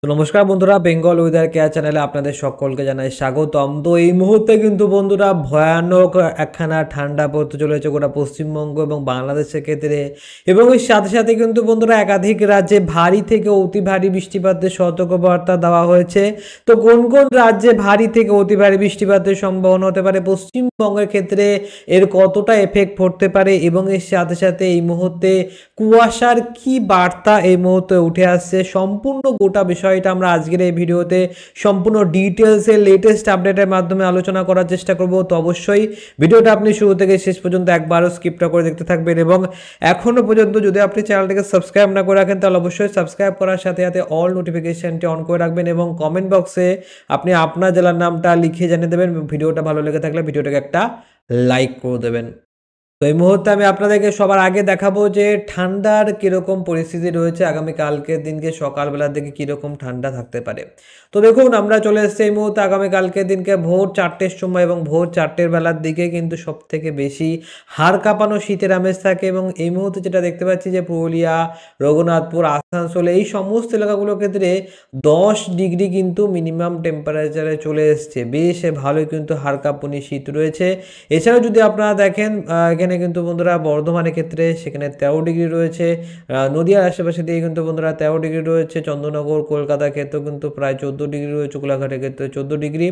তো নমস্কার বন্ধুরা, বেঙ্গল ওয়েদার কেয়ার চ্যানেলে আপনাদের সকলকে জানাই স্বাগতম। তো এই মুহূর্তে কিন্তু বন্ধুরা ভয়ানক একখানা ঠান্ডা পড়তে চলেছে গোটা পশ্চিমবঙ্গ এবং বাংলাদেশের ক্ষেত্রে, এবং এর সাথে সাথে কিন্তু বন্ধুরা একাধিক রাজ্যে ভারী থেকে অতি ভারী বৃষ্টিপাতের সতর্কবার্তা দেওয়া হয়েছে। তো কোন কোন রাজ্যে ভারী থেকে অতি ভারী বৃষ্টিপাতের সম্ভাবনা হতে পারে, পশ্চিমবঙ্গের ক্ষেত্রে এর কতটা এফেক্ট পড়তে পারে, এবং এর সাথে সাথে এই মুহূর্তে কুয়াশার কি বার্তা এই মুহূর্তে উঠে আসছে, সম্পূর্ণ গোটা বিষয়টা আমরা আজকের এই ভিডিওতে সম্পূর্ণ ডিটেলসে লেটেস্ট আপডেটের মাধ্যমে আলোচনা করার চেষ্টা করব। তো অবশ্যই ভিডিওটা আপনি শুরু থেকে শেষ পর্যন্ত একবারও স্কিপটা করে দেখতে থাকবেন, এবং এখনও পর্যন্ত যদি আপনি চ্যানেলটিকে সাবস্ক্রাইব না করে রাখেন তাহলে অবশ্যই সাবস্ক্রাইব করার সাথে সাথে অল নোটিফিকেশনটি অন করে রাখবেন, এবং কমেন্ট বক্সে আপনি আপনার জেলার নামটা লিখে জানিয়ে দেবেন। ভিডিওটা ভালো লেগে থাকলে ভিডিওটাকে একটা লাইক করে দেবেন। তো এই মুহূর্তে আমি আপনাদেরকে সবার আগে দেখাবো যে ঠান্ডার কীরকম পরিস্থিতি রয়েছে, আগামীকালকের দিনকে সকালবেলার দিকে কীরকম ঠান্ডা থাকতে পারে। তো দেখুন, আমরা চলে এসেছি এই মুহূর্তে আগামীকালকের দিনকে ভোর 4টের সময়, এবং ভোর 4টের বেলার দিকে কিন্তু সবথেকে বেশি হাড় কাঁপানো শীতের আমেজ থাকে। এবং এই মুহূর্তে যেটা দেখতে পাচ্ছি যে পুরুলিয়া, রঘুনাথপুর, আসানসোল এই সমস্ত এলাকাগুলোর ক্ষেত্রে 10 ডিগ্রি কিন্তু মিনিমাম টেম্পারেচারে চলে এসছে। বেশ ভালোই কিন্তু হাড় কাঁপুনি শীত রয়েছে। এছাড়াও যদি আপনারা দেখেন এখানে কিন্তু বন্ধুরা বর্ধমানের ক্ষেত্রে সেখানে 13 ডিগ্রি রয়েছে, নদিয়ার আশেপাশে দিয়ে কিন্তু বন্ধুরা 13 ডিগ্রি রয়েছে, চন্দ্রনগর, কলকাতার ক্ষেত্রেও কিন্তু প্রায় 14 ডিগ্রি রয়েছে, কোলাঘাটের ক্ষেত্রে 14 ডিগ্রি।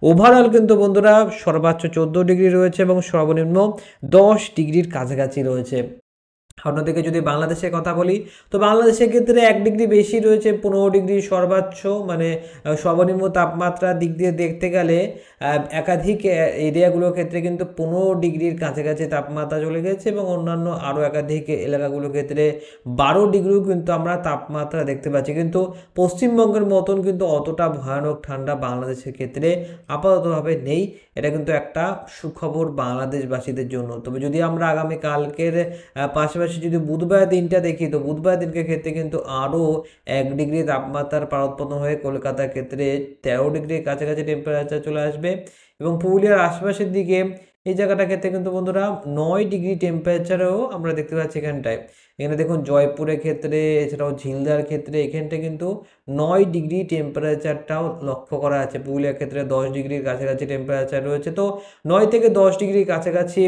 ওভারঅল কিন্তু বন্ধুরা সর্বোচ্চ 14 ডিগ্রি রয়েছে এবং সর্বনিম্ন 10 ডিগ্রির কাছাকাছি রয়েছে। অন্যদিকে যদি বাংলাদেশের কথা বলি, তো বাংলাদেশের ক্ষেত্রে 1 ডিগ্রি বেশি রয়েছে, 15 ডিগ্রি সর্বোচ্চ, মানে সর্বনিম্ন তাপমাত্রার দিক দিয়ে দেখতে গেলে একাধিক এরিয়াগুলোর ক্ষেত্রে কিন্তু 15 ডিগ্রির কাছাকাছি তাপমাত্রা চলে গেছে, এবং অন্যান্য আরও একাধিক এলাকাগুলোর ক্ষেত্রে 12 ডিগ্রিও কিন্তু আমরা তাপমাত্রা দেখতে পাচ্ছি। কিন্তু পশ্চিমবঙ্গের মতন কিন্তু অতটা ভয়ানক ঠান্ডা বাংলাদেশের ক্ষেত্রে আপাততভাবে নেই। এটা কিন্তু একটা সুখবর বাংলাদেশবাসীদের জন্য। তবে যদি আমরা আগামীকালকের পাশাপাশি যদি বুধবার দিনটা দেখি, তো বুধবার দিনকে ক্ষেত্রে কিন্তু আরও 1 ডিগ্রি তাপমাত্রার পারদপন্ন হয়ে কলকাতার ক্ষেত্রে 13 ডিগ্রির কাছাকাছি টেম্পারেচার চলে আসবে, এবং পুরুলিয়ার আশপাশের দিকে এই জায়গাটার ক্ষেত্রে কিন্তু বন্ধুরা 9 ডিগ্রি টেম্পারেচারেও আমরা দেখতে পাচ্ছি এখানটায়। এখানে দেখুন জয়পুরের ক্ষেত্রে, এছাড়াও ঝিলদার ক্ষেত্রে এখানটা কিন্তু 9 ডিগ্রি টেম্পারেচারটাও লক্ষ্য করা আছে। পুরুলিয়ার ক্ষেত্রে 10 ডিগ্রির কাছাকাছি টেম্পারেচার রয়েছে। তো 9 থেকে 10 ডিগ্রির কাছাকাছি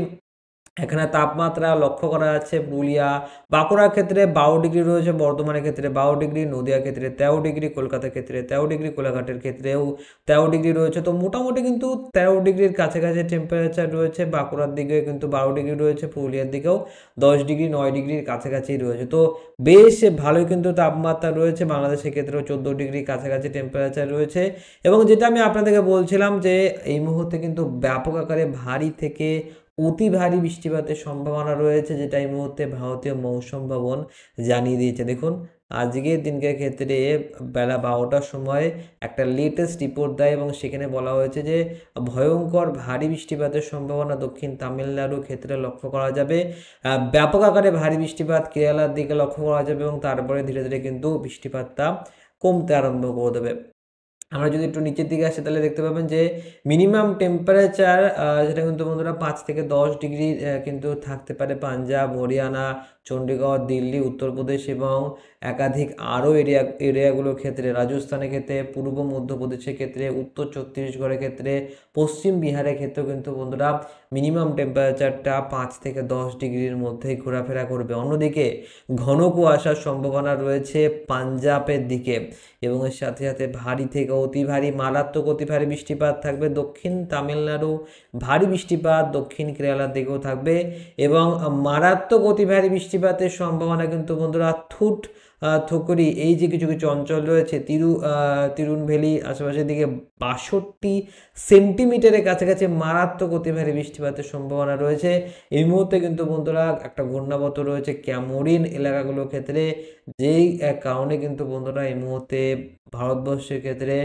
এখানে তাপমাত্রা লক্ষ্য করা যাচ্ছে। পুরুলিয়া, বাঁকুড়ার ক্ষেত্রে 12 ডিগ্রি রয়েছে, বর্ধমানের ক্ষেত্রে 12 ডিগ্রি, নদিয়ার ক্ষেত্রে 13 ডিগ্রি, কলকাতার ক্ষেত্রে 13 ডিগ্রি, কোলাঘাটের ক্ষেত্রেও 13 ডিগ্রি রয়েছে। তো মোটামুটি কিন্তু 13 ডিগ্রির কাছাকাছি টেম্পারেচার রয়েছে। বাঁকুড়ার দিকে কিন্তু 12 ডিগ্রি রয়েছে, পুরুলিয়ার দিকেও 10 ডিগ্রি, 9 ডিগ্রির কাছাকাছি রয়েছে। তো বেশ ভালোই কিন্তু তাপমাত্রা রয়েছে। বাংলাদেশের ক্ষেত্রেও 14 ডিগ্রির কাছাকাছি টেম্পারেচার রয়েছে, এবং যেটা আমি আপনাদেরকে বলছিলাম যে এই মুহূর্তে কিন্তু ব্যাপক আকারে ভারী থেকে অতি ভারী বৃষ্টিপাতের সম্ভাবনা রয়েছে, যেটা এই মুহূর্তে ভারতীয় মৌসুম ভবন জানিয়ে দিয়েছে। দেখুন, আজকের দিনকার ক্ষেত্রে বেলা 12টার সময় একটা লেটেস্ট রিপোর্ট দেয়, এবং সেখানে বলা হয়েছে যে ভয়ঙ্কর ভারী বৃষ্টিপাতের সম্ভাবনা দক্ষিণ তামিলনাড়ুর ক্ষেত্রে লক্ষ্য করা যাবে। ব্যাপক আকারে ভারী বৃষ্টিপাত কেরালার দিকে লক্ষ্য করা যাবে, এবং তারপরে ধীরে ধীরে কিন্তু বৃষ্টিপাতটা কমতে আরম্ভ করে দেবে। আমরা যদি একটু নিচের দিকে আসি তাহলে দেখতে পাবেন যে মিনিমাম টেম্পারেচার যেটা কিন্তু বন্ধুরা 5 থেকে 10 ডিগ্রি কিন্তু থাকতে পারে পাঞ্জাব, হরিয়ানা, চণ্ডীগড়, দিল্লি, উত্তরপ্রদেশ এবং একাধিক আরও এরিয়াগুলোর ক্ষেত্রে, রাজস্থানের ক্ষেত্রে, পূর্ব মধ্যপ্রদেশের ক্ষেত্রে, উত্তর ছত্তিশগড়ের ক্ষেত্রে, পশ্চিম বিহারের ক্ষেত্রেও কিন্তু বন্ধুরা মিনিমাম টেম্পারেচারটা 5 থেকে 10 ডিগ্রির মধ্যেই ঘোরাফেরা করবে। অন্যদিকে ঘন কুয়াশার সম্ভাবনা রয়েছে পাঞ্জাবের দিকে, এবং এর সাথে সাথে ভারী থেকে অতি ভারী, মারাত্মক অতি ভারী বৃষ্টিপাত থাকবে দক্ষিণ তামিলনাড়ু, ভারী বৃষ্টিপাত দক্ষিণ কেরালার দিকেও থাকবে, এবং মারাত্মক অতি ভারী বৃষ্টিপাতের সম্ভাবনা কিন্তু বন্ধুরা থুকরি এই যে কিছু কিছু অঞ্চল রয়েছে, তিরুনভেলি আশেপাশের দিকে 62 সেন্টিমিটারের কাছাকাছি মারাত্মক অতি ভারী বৃষ্টিপাতের সম্ভাবনা রয়েছে। এই মুহূর্তে কিন্তু বন্ধুরা একটা ঘূর্ণাবর্ত রয়েছে ক্যামোরিন এলাকাগুলোর ক্ষেত্রে, যেই কারণে কিন্তু বন্ধুরা এই মুহূর্তে ভারতবর্ষের ক্ষেত্রে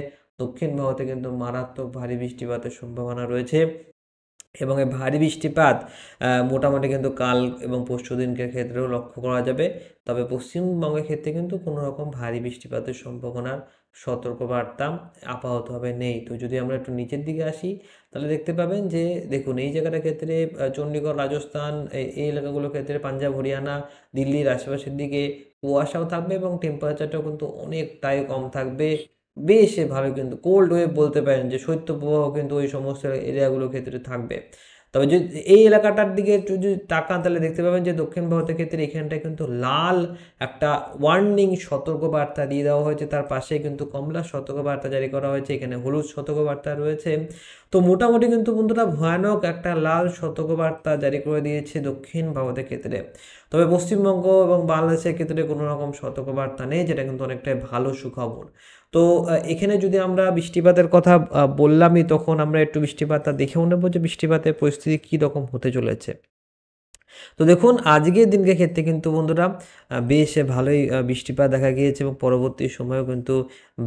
দক্ষিণ ভারতে কিন্তু মারাত্মক ভারী বৃষ্টিপাতের সম্ভাবনা রয়েছে, এবং এই ভারী বৃষ্টিপাত মোটামুটি কিন্তু কাল এবং পরশু দিনকের ক্ষেত্রেও লক্ষ্য করা যাবে। তবে পশ্চিমবঙ্গের ক্ষেত্রে কিন্তু কোনো রকম ভারী বৃষ্টিপাতের সম্ভাবনার সতর্কবার্তা আপাততভাবে নেই। তো যদি আমরা একটু নিচের দিকে আসি তাহলে দেখতে পাবেন যে দেখুন এই জায়গাটার ক্ষেত্রে চণ্ডীগড়, রাজস্থান এই এলাকাগুলোর ক্ষেত্রে, পাঞ্জাব, হরিয়ানা, দিল্লির আশেপাশের দিকে কুয়াশাও থাকবে এবং টেম্পারেচারটাও কিন্তু অনেকটাই কম থাকবে। বেশ ভালো কিন্তু কোল্ড ওয়েভ বলতে পারেন, যে শৈত্যপ্রবাহ কিন্তু ওই সমস্ত এরিয়াগুলোর ক্ষেত্রে থাকবে। তবে যদি এই এলাকাটার দিকে একটু যদি তাকান তাহলে দেখতে পাবেন যে দক্ষিণ ভারতের ক্ষেত্রে এখানটায় কিন্তু লাল একটা ওয়ার্নিং সতর্কবার্তা দিয়ে দেওয়া হয়েছে, তার পাশে কিন্তু কমলা সতর্কবার্তা জারি করা হয়েছে, এখানে হলুদ সতর্কবার্তা রয়েছে। তো মোটামুটি কিন্তু বন্ধুরা ভয়ানক একটা লাল সতর্কবার্তা জারি করে দিয়েছে দক্ষিণ ভারতের ক্ষেত্রে। তবে পশ্চিমবঙ্গ এবং বাংলাদেশের ক্ষেত্রে কোনো রকম সতর্কবার্তা নেই, যেটা কিন্তু অনেকটাই ভালো সুখবর। তো এখানে যদি আমরা বৃষ্টিপাতের কথা বললামই, তখন আমরা একটু বৃষ্টিপাতটা দেখেও নেবো যে বৃষ্টিপাতের পরিস্থিতি কী রকম হতে চলেছে। তো দেখুন আজকের দিনকে ক্ষেত্রে কিন্তু বন্ধুরা বেশ ভালোই বৃষ্টিপাত দেখা গিয়েছে এবং পরবর্তী সময়েও কিন্তু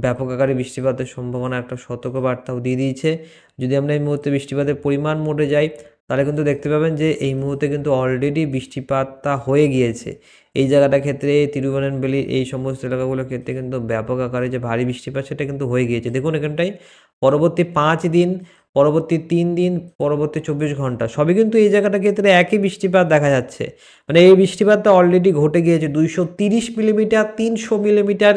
ব্যাপক আকারে বৃষ্টিপাতের সম্ভাবনা একটা সতর্কবার্তাও দিয়ে দিয়েছে। যদি আমরা এই মুহূর্তে বৃষ্টিপাতের পরিমাণ মোডে যাই, তাহলে কিন্তু দেখতে পাবেন যে এই মুহূর্তে কিন্তু অলরেডি বৃষ্টিপাতটা হয়ে গিয়েছে। এই জায়গাটার ক্ষেত্রে তিরুবনন্তপুরম এই সমস্ত এলাকাগুলোর ক্ষেত্রে কিন্তু ব্যাপক আকারে যে ভারী বৃষ্টিপাত সেটা কিন্তু হয়ে গিয়েছে। দেখুন এখানটায় পরবর্তী 5 দিন, পরবর্তী 3 দিন, পরবর্তী 24 ঘন্টা সবই কিন্তু এই জায়গাটার ক্ষেত্রে একই বৃষ্টিপাত দেখা যাচ্ছে। মানে এই বৃষ্টিপাতটা অলরেডি ঘটে গিয়েছে 230 মিলিমিটার, 300 মিলিমিটার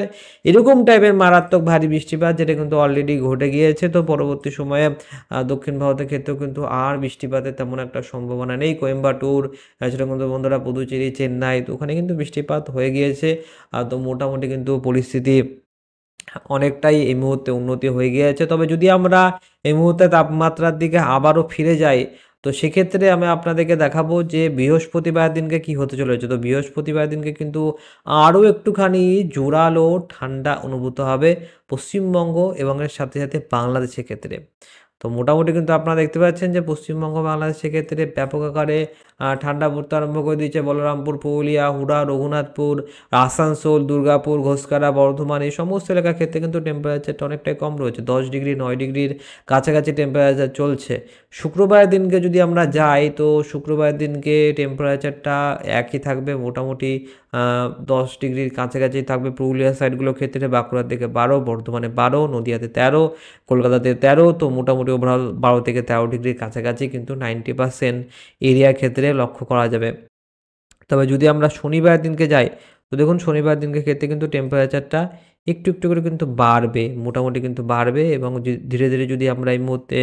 এরকম টাইপের মারাত্মক ভারী বৃষ্টিপাত, যেটা কিন্তু অলরেডি ঘটে গিয়েছে। তো পরবর্তী সময়ে দক্ষিণ ভারতের ক্ষেত্রেও কিন্তু আর বৃষ্টিপাতের তেমন একটা সম্ভাবনা নেই। কোয়েম্বাটুর, সেটা কিন্তু বন্ধুরা পুদুচেরি, চেন্নাই, তো ওখানে কিন্তু বৃষ্টিপাত হয়ে গিয়েছে। তো মোটামুটি কিন্তু পরিস্থিতি অনেকটাই এই মুহূর্তে উন্নতি হয়ে গিয়েছে। তবে যদি আমরা এই মুহূর্তে তাপমাত্রার দিকে আবারও ফিরে যাই, তো সেক্ষেত্রে আমি আপনাদেরকে দেখাবো যে বৃহস্পতিবার দিনকে কি হতে চলেছে। তো বৃহস্পতিবার দিনকে কিন্তু আরও একটুখানি জোরালো ঠান্ডা অনুভূত হবে পশ্চিমবঙ্গ এবং এর সাথে সাথে বাংলাদেশের ক্ষেত্রে। তো মোটামুটি কিন্তু আপনারা দেখতে পাচ্ছেন যে পশ্চিমবঙ্গ বাংলাদেশের ক্ষেত্রে ব্যাপক আকারে ঠান্ডা পড়তে আরম্ভ করে দিয়েছে। বলরামপুর, পুরুলিয়া, হুড়া, রঘুনাথপুর, আসানসোল, দুর্গাপুর, ঘোষকারা, বর্ধমান এই সমস্ত এলাকার ক্ষেত্রে কিন্তু টেম্পারেচারটা অনেকটাই কম রয়েছে। 10 ডিগ্রি 9 ডিগ্রির কাছাকাছি টেম্পারেচার চলছে। শুক্রবারের দিনকে যদি আমরা যাই, তো শুক্রবারের দিনকে টেম্পারেচারটা একই থাকবে মোটামুটি 10 ডিগ্রির কাছাকাছি থাকবে পুরুলিয়া সাইডগুলোর ক্ষেত্রে। বাঁকুড়ার দিকে 12, বর্ধমানে 12, নদিয়াতে 13, কলকাতাতে 13। তো মোটামুটি ওভারঅল 12 থেকে 13 ডিগ্রির কাছাকাছি কিন্তু 90% এরিয়ার ক্ষেত্রে লক্ষ্য করা যাবে। তবে যদি আমরা শনিবার দিনকে যাই, তো দেখুন শনিবার দিনকে ক্ষেত্রে কিন্তু টেম্পারেচারটা একটু একটু করে কিন্তু বাড়বে, মোটামুটি কিন্তু বাড়বে। এবং ধীরে ধীরে যদি আমরা এই মুহূর্তে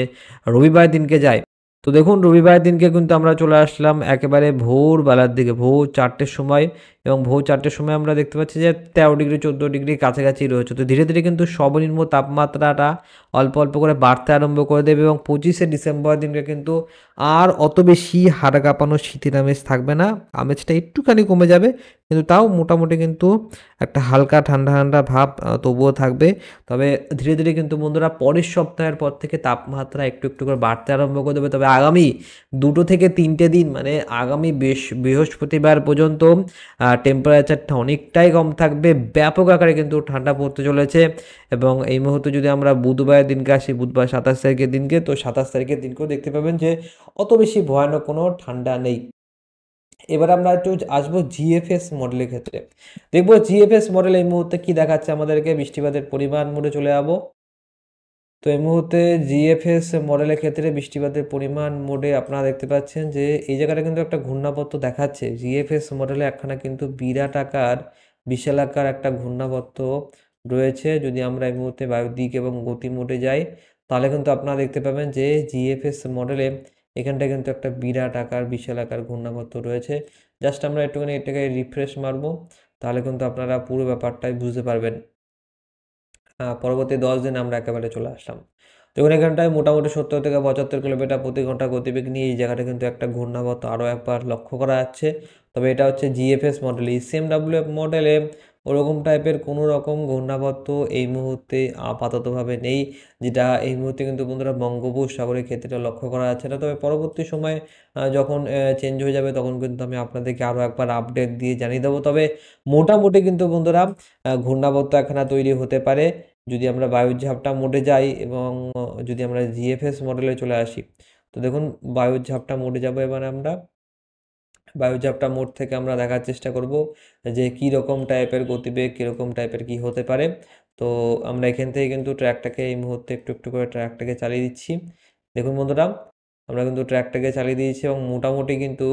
রবিবার দিনকে যাই, তো দেখুন রবিবার দিনকে কিন্তু আমরা চলে আসলাম একেবারে ভোরবেলার দিকে, ভোর 4টের সময়। এবং ভোর 4টের সময় আমরা দেখতে পাচ্ছি যে 13 ডিগ্রি 14 ডিগ্রি কাছাকাছি রয়েছে। তো ধীরে ধীরে কিন্তু সর্বনিম্ন তাপমাত্রাটা অল্প অল্প করে বাড়তে আরম্ভ করে দেবে এবং 25শে ডিসেম্বর দিনকে কিন্তু আর অত বেশি হাড় কাঁপানো শীতের আমেজ থাকবে না। আমেজটা একটুখানি কমে যাবে, কিন্তু তাও মোটামুটি কিন্তু একটা হালকা ঠান্ডা ঠান্ডা ভাব তবুও থাকবে। তবে ধীরে ধীরে কিন্তু বন্ধুরা পরের সপ্তাহের পর থেকে তাপমাত্রা একটু একটু করে বাড়তে আরম্ভ করে দেবে। তবে আগামী 2 থেকে 3টে দিন, মানে আগামী বৃহস্পতিবার পর্যন্ত টেম্পারেচারটা অনেকটাই কম থাকবে, ব্যাপক আকারে কিন্তু ঠান্ডা পড়তে চলেছে। এবং এই মুহূর্তে যদি আমরা বুধবারের দিনকে আসি, বুধবার 27 তারিখের দিনকে, তো 27 তারিখের দিনকেও দেখতে পাবেন যে অত বেশি ভয়ানক কোনো ঠান্ডা নেই। এবার আমরা একটু আসবো জিএফএস মডেলের ক্ষেত্রে। দেখবো জিএফএস মডেল এই মুহূর্তে কি দেখাচ্ছে আমাদেরকে। বৃষ্টিপাতের পরিমাণ মোডে চলে যাবো। তো এই মুহূর্তে জিএফএস মডেলের ক্ষেত্রে বৃষ্টিপাতের পরিমাণ মোডে আপনারা দেখতে পাচ্ছেন যে এই জায়গাটা কিন্তু একটা ঘূর্ণাবর্ত দেখাচ্ছে। জিএফএস মডেলে একখানা কিন্তু বিরাট আকার, বিশাল আকার একটা ঘূর্ণাবর্ত রয়েছে। যদি আমরা এই মুহূর্তে বায়ুর দিক এবং গতি মোডে যাই, তাহলে কিন্তু আপনারা দেখতে পাবেন যে জিএফএস মডেলে এখানটায় কিন্তু একটা বিরাট আকার, বিশাল আকার ঘূর্ণাবর্ত রয়েছে। জাস্ট আমরা একটুখানি এটাকে রিফ্রেশ মারবো, তাহলে কিন্তু আপনারা পুরো ব্যাপারটাই বুঝতে পারবেন। পরবর্তী 10 দিনে আমরা একেবারে চলে আসলাম। দেখুন এখানটায় মোটামুটি 70 থেকে 75 কিলোমিটার প্রতি ঘন্টা গতিবেগ নিয়ে এই জায়গাটা কিন্তু একটা ঘূর্ণাবর্ত আরও একবার লক্ষ্য করা যাচ্ছে। তবে এটা হচ্ছে জিএফএস মডেল। ইসিএমডব্লিউ মডেলে ওরকম টাইপের কোনো রকম ঘূর্ণাবর্ত এই মুহূর্তে আপাততভাবে নেই, যেটা এই মুহূর্তে কিন্তু বন্ধুরা বঙ্গোপসাগরের ক্ষেত্রে লক্ষ্য করা যাচ্ছে না। তবে পরবর্তী সময়ে যখন চেঞ্জ হয়ে যাবে, তখন কিন্তু আমি আপনাদেরকে আরও একবার আপডেট দিয়ে জানিয়ে দেবো। তবে মোটামুটি কিন্তু বন্ধুরা ঘূর্ণাবর্ত একখানা তৈরি হতে পারে যদি আমরা বায়ুর ঝাপটা মোডে যাই। এবং যদি আমরা জিএফএস মডেলে চলে আসি, তো দেখুন বায়ুর ঝাপটা মোডে যাব। এবার আমরা বায়ুর ঝাপটা মোড থেকে আমরা দেখার চেষ্টা করব যে কী রকম টাইপের গতিবেগ, কীরকম টাইপের কী হতে পারে। তো আমরা এখান থেকে কিন্তু ট্র্যাকটাকে এই মুহূর্তে একটু একটু করে ট্র্যাকটাকে চালিয়ে দিচ্ছি। দেখুন বন্ধুরা আমরা কিন্তু ট্র্যাকটাকে চালিয়ে দিয়েছি এবং মোটামুটি কিন্তু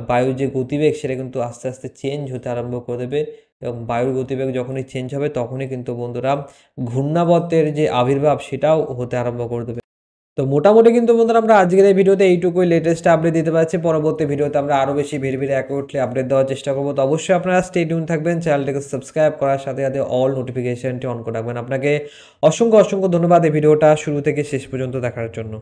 বায়ুর যে গতিবেগ সেটা কিন্তু আস্তে আস্তে চেঞ্জ হতে আরম্ভ করে দেবে এবং বায়ুর গতিবেগ যখনই চেঞ্জ হবে তখনই কিন্তু বন্ধুরা ঘূর্ণাবর্তের যে আবির্ভাব সেটাও হতে আরম্ভ করে দেবে। তো মোটামুটি কিন্তু বন্ধুরা আমরা আজকের এই ভিডিওতে এইটুকুই লেটেস্ট আপডেট দিতে পারছি। পরবর্তী ভিডিওতে আমরা আরও বেশি ভিড় অ্যাকুরেটলি আপডেট দেওয়ার চেষ্টা করবো। তো অবশ্যই আপনারা স্টে টিউন থাকবেন, চ্যানেলটাকে সাবস্ক্রাইব করার সাথে সাথে অল নোটিফিকেশনটি অন করে রাখবেন। আপনাকে অসংখ্য ধন্যবাদ এই ভিডিওটা শুরু থেকে শেষ পর্যন্ত দেখার জন্য।